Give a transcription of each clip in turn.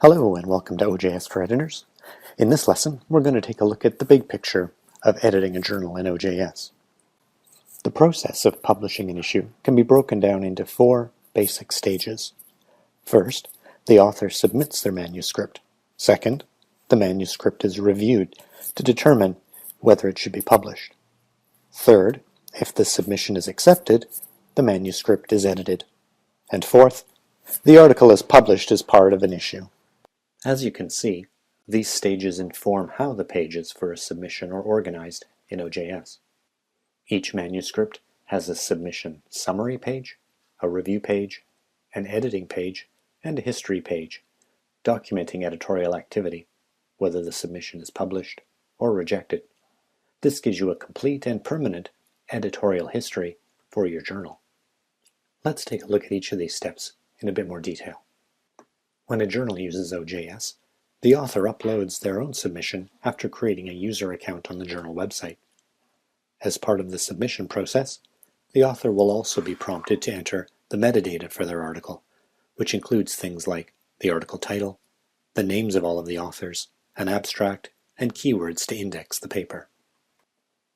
Hello and welcome to OJS for Editors. In this lesson, we're going to take a look at the big picture of editing a journal in OJS. The process of publishing an issue can be broken down into four basic stages. First, the author submits their manuscript. Second, the manuscript is reviewed to determine whether it should be published. Third, if the submission is accepted, the manuscript is edited. And fourth, the article is published as part of an issue. As you can see, these stages inform how the pages for a submission are organized in OJS. Each manuscript has a submission summary page, a review page, an editing page, and a history page, documenting editorial activity, whether the submission is published or rejected. This gives you a complete and permanent editorial history for your journal. Let's take a look at each of these steps in a bit more detail. When a journal uses OJS, the author uploads their own submission after creating a user account on the journal website. As part of the submission process, the author will also be prompted to enter the metadata for their article, which includes things like the article title, the names of all of the authors, an abstract, and keywords to index the paper.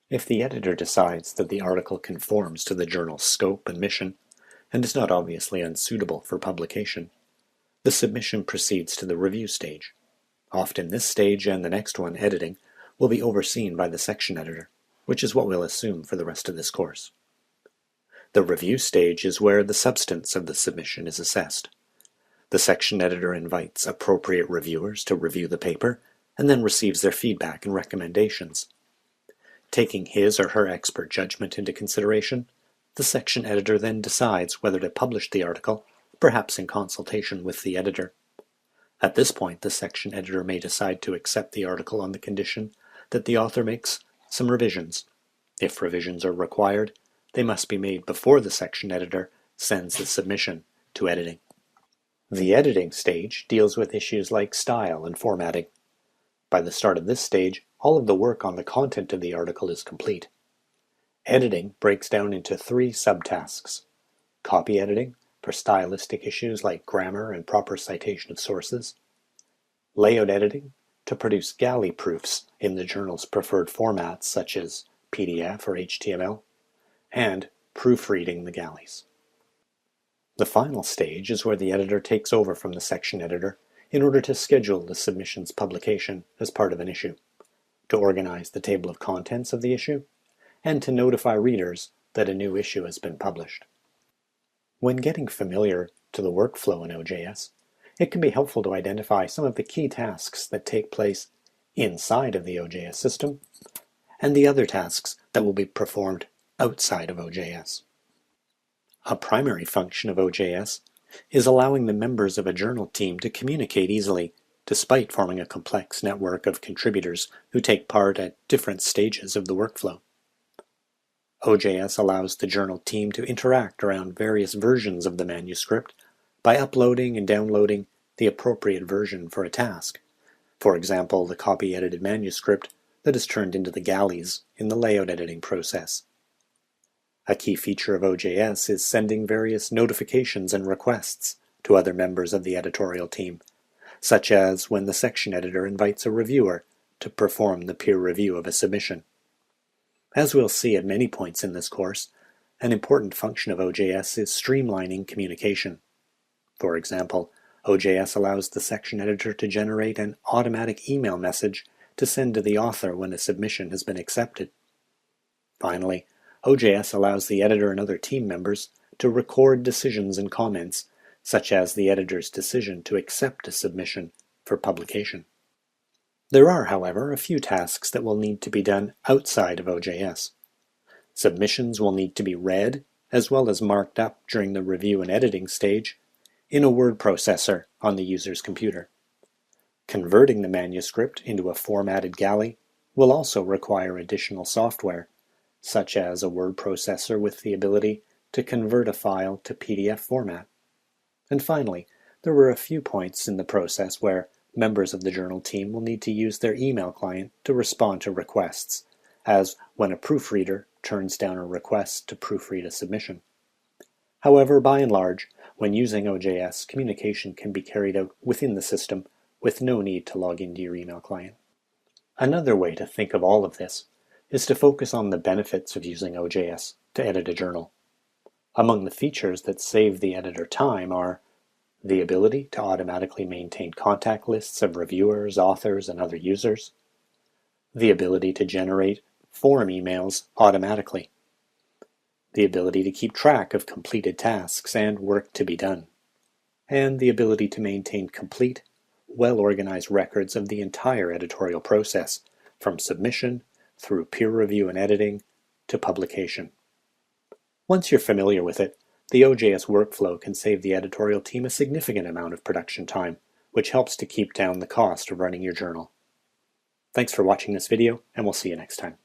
If the editor decides that the article conforms to the journal's scope and mission, and is not obviously unsuitable for publication, the submission proceeds to the review stage. Often this stage and the next one, editing, will be overseen by the section editor, which is what we'll assume for the rest of this course. The review stage is where the substance of the submission is assessed. The section editor invites appropriate reviewers to review the paper and then receives their feedback and recommendations. Taking his or her expert judgment into consideration, the section editor then decides whether to publish the article, perhaps in consultation with the editor. At this point, the section editor may decide to accept the article on the condition that the author makes some revisions. If revisions are required, they must be made before the section editor sends the submission to editing. The editing stage deals with issues like style and formatting. By the start of this stage, all of the work on the content of the article is complete. Editing breaks down into three subtasks: copy editing, for stylistic issues like grammar and proper citation of sources, layout editing to produce galley proofs in the journal's preferred formats such as PDF or HTML, and proofreading the galleys. The final stage is where the editor takes over from the section editor in order to schedule the submission's publication as part of an issue, to organize the table of contents of the issue, and to notify readers that a new issue has been published. When getting familiar to the workflow in OJS, it can be helpful to identify some of the key tasks that take place inside of the OJS system and the other tasks that will be performed outside of OJS. A primary function of OJS is allowing the members of a journal team to communicate easily, despite forming a complex network of contributors who take part at different stages of the workflow. OJS allows the journal team to interact around various versions of the manuscript by uploading and downloading the appropriate version for a task. For example, the copy-edited manuscript that is turned into the galleys in the layout editing process. A key feature of OJS is sending various notifications and requests to other members of the editorial team, such as when the section editor invites a reviewer to perform the peer review of a submission. As we'll see at many points in this course, an important function of OJS is streamlining communication. For example, OJS allows the section editor to generate an automatic email message to send to the author when a submission has been accepted. Finally, OJS allows the editor and other team members to record decisions and comments, such as the editor's decision to accept a submission for publication. There are, however, a few tasks that will need to be done outside of OJS. Submissions will need to be read, as well as marked up during the review and editing stage, in a word processor on the user's computer. Converting the manuscript into a formatted galley will also require additional software, such as a word processor with the ability to convert a file to PDF format. And finally, there were a few points in the process where members of the journal team will need to use their email client to respond to requests, as when a proofreader turns down a request to proofread a submission. However, by and large, when using OJS, communication can be carried out within the system with no need to log into your email client. Another way to think of all of this is to focus on the benefits of using OJS to edit a journal. Among the features that save the editor time are the ability to automatically maintain contact lists of reviewers, authors, and other users, the ability to generate form emails automatically, the ability to keep track of completed tasks and work to be done, and the ability to maintain complete, well-organized records of the entire editorial process, from submission through peer review and editing to publication. Once you're familiar with it, the OJS workflow can save the editorial team a significant amount of production time, which helps to keep down the cost of running your journal. Thanks for watching this video, and we'll see you next time.